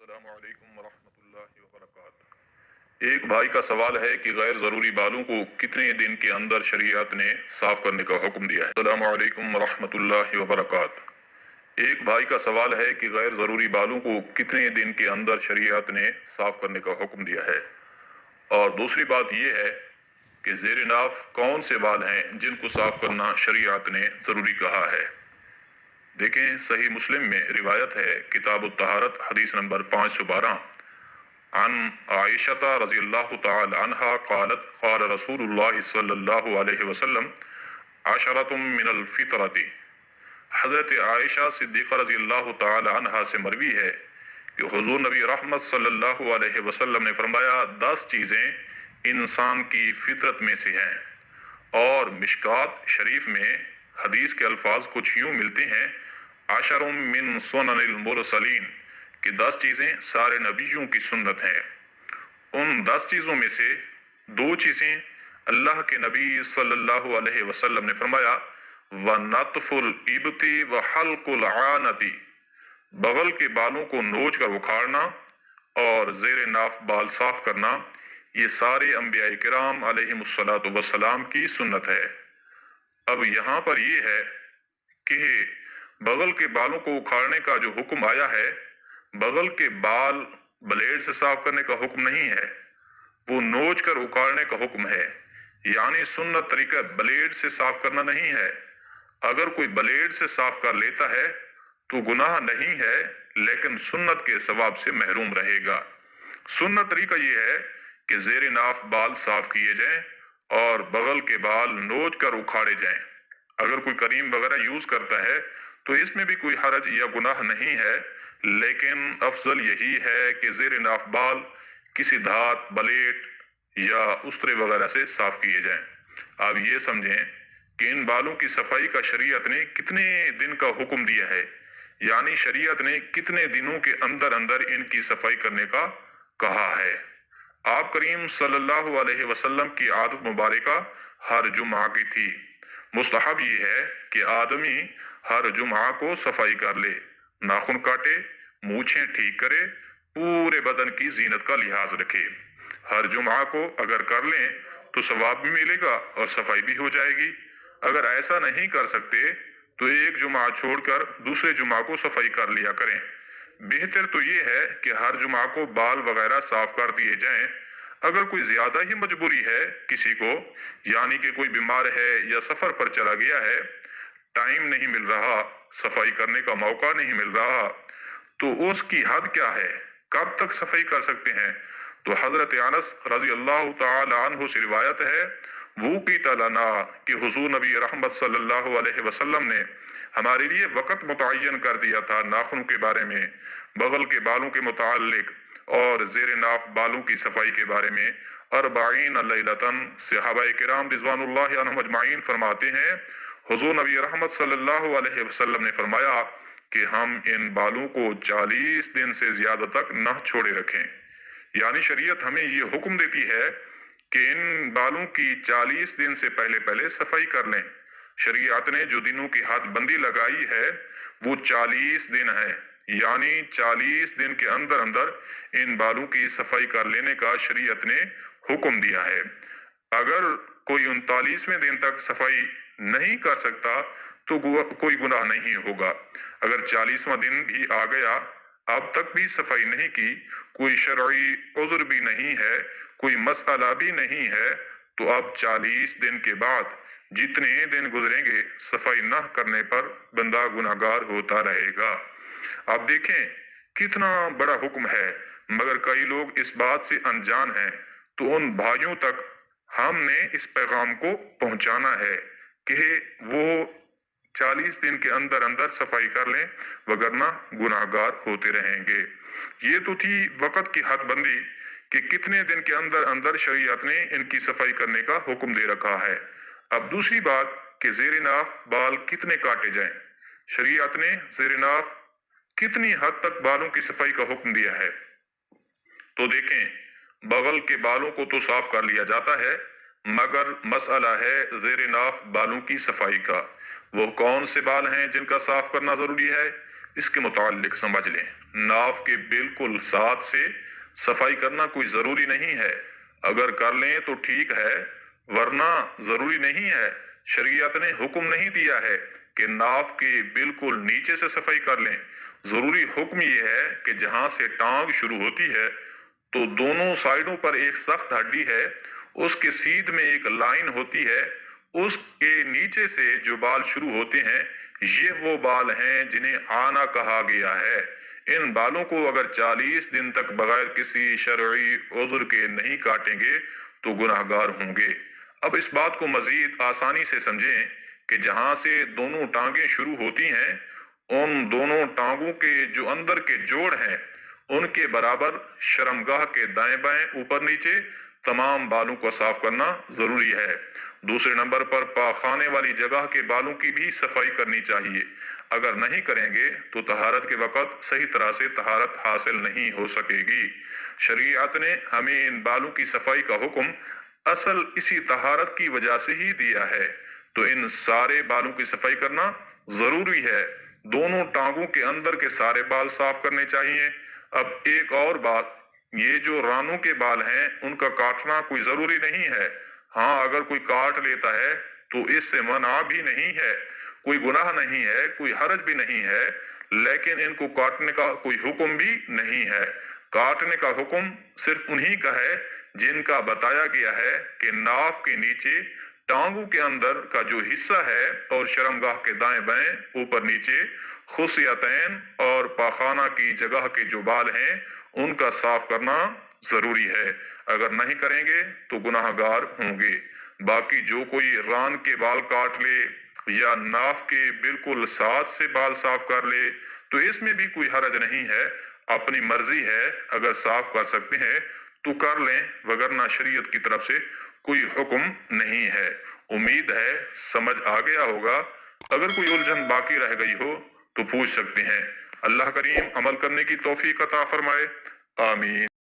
السلام علیکم ورحمۃ اللہ وبرکاتہ۔ ایک بھائی کا سوال ہے کہ غیر ضروری بالوں کو کتنے دن کے اندر شریعت نے صاف کرنے کا حکم دیا ہے؟ السلام علیکم ورحمۃ اللہ وبرکاتہ۔ ایک بھائی کا سوال ہے کہ غیر ضروری بالوں کو کتنے دن کے اندر شریعت نے صاف کرنے کا حکم دیا ہے، اور دوسری بات یہ ہے کہ زیر ناف کون سے بال ہیں جن کو صاف کرنا شریعت نے ضروری کہا ہے۔ دیکھیں، صحیح مسلم میں روایت ہے، کتاب الطہارت، حدیث نمبر 512، عن عائشہ رضی اللہ تعالی عنہا قالت قال رسول اللہ صلی اللہ علیہ وسلم عشرۃ من الفطرۃ۔ حضرت عائشہ صدیقہ رضی اللہ تعالی عنہا سے مروی ہے کہ حضور نبی رحمت صلی اللہ علیہ وسلم نے فرمایا 10 چیزیں انسان کی فطرت میں سے ہیں، اور مشکات شریف میں حدیث کے الفاظ کچھ یوں ملتے ہیں، عشر من سنن المرسلین، کہ 10 چیزیں سارے نبیوں کی سنت ہیں۔ ان 10 چیزوں میں سے 2 چیزیں اللہ کے نبی صلی اللہ علیہ وسلم نے فرمایا، وَنَطْفُ الْإِبْطِ وَحَلْقُ الْعَانَةِ، بغل کے بالوں کو نوچ کر اکھاڑنا اور زیر ناف بال صاف کرنا، یہ سارے انبیاء کرام علیہم السلام کی سنت ہے۔ اب یہاں پر یہ ہے کہ بغل کے بالوں کو اکھاڑنے کا جو حکم آیا ہے، بغل کے بال بلیڈ سے صاف کرنے کا حکم نہیں ہے، وہ نوچ کر اکھاڑنے کا حکم ہے۔ یعنی سنت طریقہ بلیڈ سے صاف کرنا نہیں ہے۔ اگر کوئی بلیڈ سے صاف کر لیتا ہے تو گناہ نہیں ہے، لیکن سنت کے ثواب سے محروم رہے گا۔ سنت طریقہ یہ ہے کہ زیر ناف بال صاف کیے جائیں اور بغل کے بال نوچ کر اکھاڑے جائیں۔ اگر کوئی کریم وغیرہ یوز کرتا ہے تو اس میں بھی کوئی حرج یا گناہ نہیں ہے، لیکن افضل یہی ہے کہ زیر ناف بال کسی دھات، بلیٹ یا استرے وغیرہ سے صاف کیے جائیں۔ آپ یہ سمجھیں کہ ان بالوں کی صفائی کا شریعت نے کتنے دن کا حکم دیا ہے، یعنی شریعت نے کتنے دنوں کے اندر اندر ان کی صفائی کرنے کا کہا ہے۔ آپ کریم صلی اللہ علیہ وسلم کی عادت مبارکہ ہر جمعہ کی تھی۔ مستحب یہ ہے کہ آدمی ہر جمعہ کو صفائی کر لے، ناخن کاٹے، مونچھیں ٹھیک کرے، پورے بدن کی زینت کا لحاظ رکھے۔ ہر جمعہ کو اگر کر لیں تو ثواب بھی ملے گا اور صفائی بھی ہو جائے گی۔ اگر ایسا نہیں کر سکتے تو ایک جمعہ چھوڑ کر دوسرے جمعہ کو صفائی کر لیا کریں۔ بہتر تو یہ ہے کہ ہر جمعہ کو بال وغیرہ صاف کر دیے جائیں۔ اگر کوئی زیادہ ہی مجبوری ہے کسی کو، یعنی کہ کوئی بیمار ہے یا سفر پر چلا گیا ہے، ٹائم نہیں مل رہا، صفائی کرنے کا موقع نہیں مل رہا، تو اس کی حد کیا ہے، کب تک صفائی کر سکتے ہیں؟ تو حضرت انس رضی اللہ تعالی عنہ سے روایت ہے، وُقِتَ لَنَا، کہ حضور نبی رحمت صلی اللہ علیہ وسلم نے ہمارے لیے وقت متعین کر دیا تھا ناخنوں کے بارے میں، بغل کے بالوں کے متعلق اور زیر ناف بالوں کی صفائی کے بارے میں۔ 40 لیلۃ، صحابہ کرام رضوان اللہ عنہم اجمعین فرماتے ہیں، حضور نبی رحمت صلی اللہ علیہ وسلم نے فرمایا کہ ہم ان بالوں کو 40 دن سے زیادہ تک نہ چھوڑے رکھیں۔ یعنی شریعت ہمیں یہ حکم دیتی ہے کہ ان بالوں کی 40 دن سے پہلے پہلے صفائی کر لیں۔ شریعت نے جو دنوں کی حد بندی لگائی ہے وہ 40 دن ہے، یعنی 40 دن کے اندر اندر ان بالوں کی صفائی کر لینے کا شریعت نے حکم دیا ہے۔ اگر کوئی 39ویں دن تک صفائی نہیں کر سکتا تو کوئی گناہ نہیں ہوگا۔ اگر 40واں دن بھی آ گیا، اب تک بھی صفائی نہیں کی، کوئی شرعی عذر بھی نہیں ہے، کوئی مسئلہ بھی نہیں ہے، تو اب 40 دن کے بعد جتنے دن گزریں گے صفائی نہ کرنے پر بندہ گناہگار ہوتا رہے گا۔ آپ دیکھیں کتنا بڑا حکم ہے، مگر کئی لوگ اس بات سے انجان ہیں، تو ان بھائیوں تک ہم نے اس پیغام کو پہنچانا ہے کہ وہ 40 دن کے اندر اندر صفائی کر لیں، وگرنہ گناہگار ہوتے رہیں گے۔ یہ تو تھی وقت کی حد بندی کہ کتنے دن کے اندر اندر شریعت نے ان کی صفائی کرنے کا حکم دے رکھا ہے۔ اب دوسری بات کہ زیر ناف بال کتنے کاٹے جائیں۔ شریعت نے زیر ناف کتنی حد تک بالوں کی صفائی کا حکم دیا ہے؟ تو دیکھیں، بغل کے بالوں کو تو صاف کر لیا جاتا ہے، مگر مسئلہ ہے زیر ناف بالوں کی صفائی کا۔ وہ کون سے بال ہیں جن کا صاف کرنا ضروری ہے؟ اس کے متعلق سمجھ لیں۔ ناف کے بالکل ساتھ سے صفائی کرنا کوئی ضروری نہیں ہے، اگر کر لیں تو ٹھیک ہے، ورنہ ضروری نہیں ہے۔ شریعت نے حکم نہیں دیا ہے کہ ناف کے بالکل نیچے سے صفائی کر لیں۔ ضروری حکم یہ ہے کہ جہاں سے ٹانگ شروع ہوتی ہے تو دونوں سائیڈوں پر ایک سخت ہڈی ہے، اس کے سیدھ میں ایک لائن ہوتی ہے، اس کے نیچے سے جو بال شروع ہوتے ہیں یہ وہ بال ہیں جنہیں آنا کہا گیا ہے۔ ان بالوں کو اگر 40 دن تک بغیر کسی شرعی عذر کے نہیں کاٹیں گے تو گناہگار ہوں گے۔ اب اس بات کو مزید آسانی سے سمجھیں کہ جہاں سے دونوں ٹانگیں شروع ہوتی ہیں ان دونوں ٹانگوں کے جو اندر کے جوڑ ہیں ان کے برابر شرمگاہ کے دائیں بائیں اوپر نیچے تمام بالوں کو صاف کرنا ضروری ہے۔ دوسرے نمبر پر پاخانے والی جگہ کے بالوں کی بھی صفائی کرنی چاہیے۔ اگر نہیں کریں گے تو طہارت کے وقت صحیح طرح سے طہارت حاصل نہیں ہو سکے گی۔ شریعت نے ہمیں ان بالوں کی صفائی کا حکم اصل اسی طہارت کی وجہ سے ہی دیا ہے، تو ان سارے بالوں کی صفائی کرنا ضروری ہے۔ دونوں ٹانگوں کے اندر کے سارے بال صاف کرنے چاہیے۔ اب ایک اور بات، یہ جو رانوں کے بال ہیں ان کا کاٹنا کوئی ضروری نہیں ہے۔ ہاں اگر کوئی کاٹ لیتا ہے تو اس سے منع بھی نہیں ہے، کوئی گناہ نہیں ہے، کوئی حرج بھی نہیں ہے، لیکن ان کو کاٹنے کا کوئی حکم بھی نہیں ہے۔ کاٹنے کا حکم صرف انہی کا ہے جن کا بتایا گیا ہے کہ ناف کے نیچے ٹانگوں کے اندر کا جو حصہ ہے اور شرمگاہ کے دائیں بائیں اوپر نیچے خصیتین اور پاخانہ کی جگہ کے جو بال ہیں ان کا صاف کرنا ضروری ہے۔ اگر نہیں کریں گے تو گناہگار ہوں گے۔ باقی جو کوئی ران کے بال کاٹ لے یا ناف کے بالکل ساتھ سے بال صاف کر لے تو اس میں بھی کوئی حرج نہیں ہے، اپنی مرضی ہے، اگر صاف کر سکتے ہیں تو کر لیں، وگرنہ شریعت کی طرف سے کوئی حکم نہیں ہے۔ امید ہے سمجھ آ گیا ہوگا۔ اگر کوئی الجھن باقی رہ گئی ہو تو پوچھ سکتے ہیں۔ اللہ کریم عمل کرنے کی توفیق عطا فرمائے، آمین۔